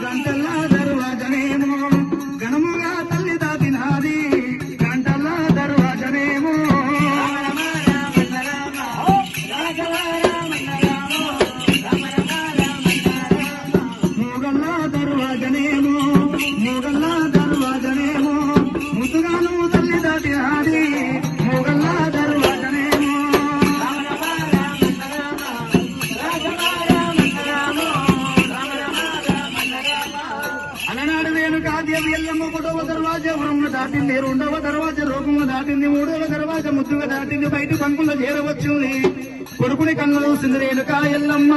గంటల్లా దర్వాజనేమో గణముగా తల్లి దాటినాది గంటల్లా దర్వాజనేమో మూగల్లా దర్వాజనేమో మూగల్లా దర్వాజనేమో ముద్దుగాను తల్లి దాటినాది మూగల్లా దర్వాజనేమో అలనాడు రేణుకాదేవి ఎల్లమ్మ ఒకటవ దర్వాజా వరమును దాటింది రెండవ దర్వాజా రోగము దాటింది మూడవ దర్వాజా ముద్దుగా దాటింది బయట పంకుల్లో చేరవచ్చుంది కొడుకుని కన్నులు సింది రేణుకా ఎల్లమ్మ